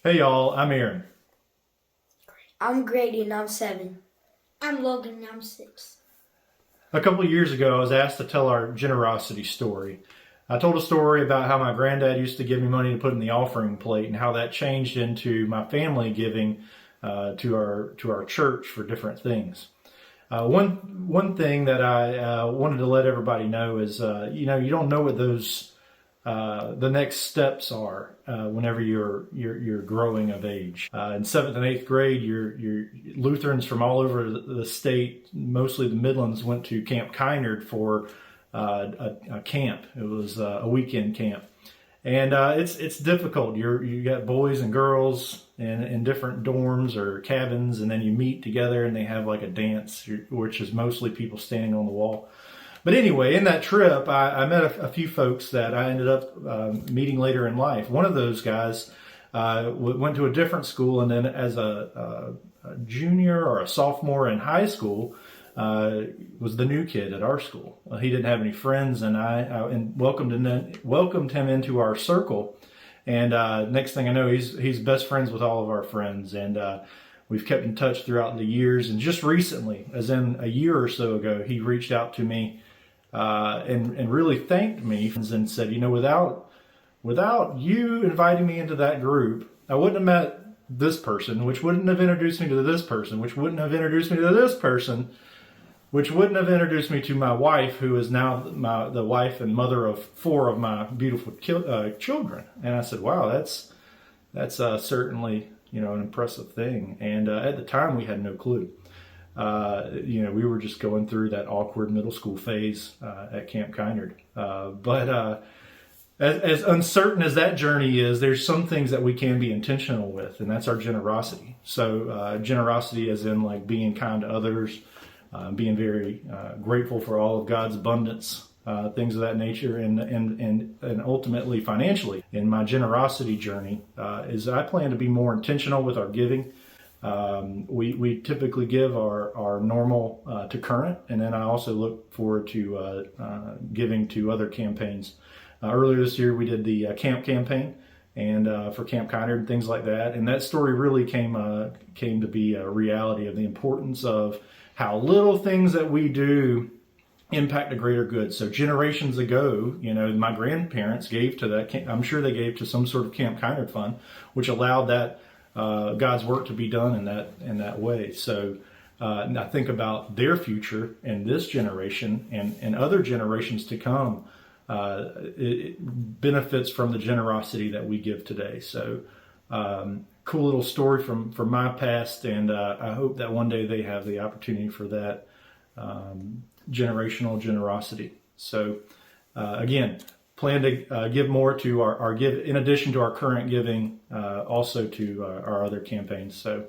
Hey y'all, I'm Aaron. I'm Grady and I'm 7. I'm Logan and I'm 6. A couple of years ago, I was asked to tell our generosity story. I told a story about how my granddad used to give me money to put in the offering plate and how that changed into my family giving to our church for different things. One thing that I wanted to let everybody know is you don't know what those the next steps are whenever you're growing of age. In seventh and eighth grade, your Lutherans from all over the state, mostly the Midlands, went to Camp Kynard for a camp. It was a weekend camp, and it's difficult. You got boys and girls in different dorms or cabins, and then you meet together and they have like a dance, which is mostly people standing on the wall. But anyway, in that trip, I met a few folks that I ended up meeting later in life. One of those guys went to a different school, and then as a junior or a sophomore in high school, was the new kid at our school. He didn't have any friends, and I welcomed him into our circle. And next thing I know, he's best friends with all of our friends, and we've kept in touch throughout the years. And just recently, as in a year or so ago, he reached out to me and really thanked me and said, without you inviting me into that group, I wouldn't have met this person, which wouldn't have introduced me to this person, which wouldn't have introduced me to this person, which wouldn't have introduced me to my wife, who is now the wife and mother of 4 of my beautiful children. And I said, wow, that's certainly an impressive thing. And at the time, we had no clue. We were just going through that awkward middle school phase at Camp Kynard. But as uncertain as that journey is, there's some things that we can be intentional with, and that's our generosity. So generosity as in like being kind to others, being very grateful for all of God's abundance, things of that nature, and ultimately financially. In my generosity journey, is I plan to be more intentional with our giving. We typically give our normal to current, and then I also look forward to giving to other campaigns. Earlier this year, we did the camp campaign, and for Camp Kynard and things like that. And that story really came to be a reality of the importance of how little things that we do impact a greater good. So generations ago, my grandparents gave to that. I'm sure they gave to some sort of Camp Kynard fund, which allowed that God's work to be done in that way. So I think about their future and this generation and other generations to come. It benefits from the generosity that we give today. So cool little story from my past, and I hope that one day they have the opportunity for that generational generosity. So again, plan to give more to our give, in addition to our current giving, also to our other campaigns. So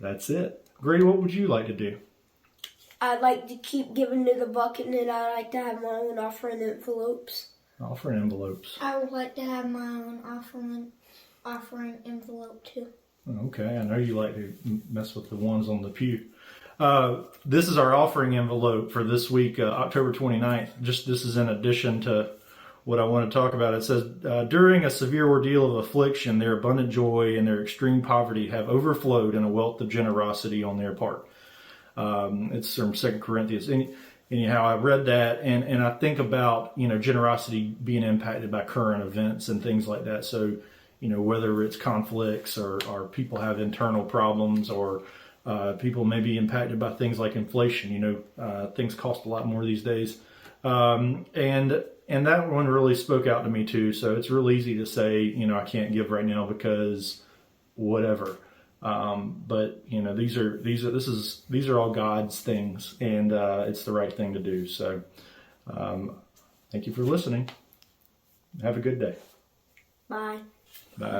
that's it. Grady, what would you like to do? I'd like to keep giving to the bucket, and I'd like to have my own offering envelopes. Offering envelopes. I would like to have my own offering envelope too. Okay, I know you like to mess with the ones on the pew. This is our offering envelope for this week, October 29th. This is in addition to what I want to talk about. It says, during a severe ordeal of affliction, their abundant joy and their extreme poverty have overflowed in a wealth of generosity on their part. It's from 2 Corinthians. Anyhow, I read that and I think about, generosity being impacted by current events and things like that. So, whether it's conflicts or people have internal problems or people may be impacted by things like inflation. Things cost a lot more these days. And that one really spoke out to me too. So it's real easy to say, I can't give right now because whatever. But these are all God's things, and it's the right thing to do. So thank you for listening. Have a good day. Bye. Bye.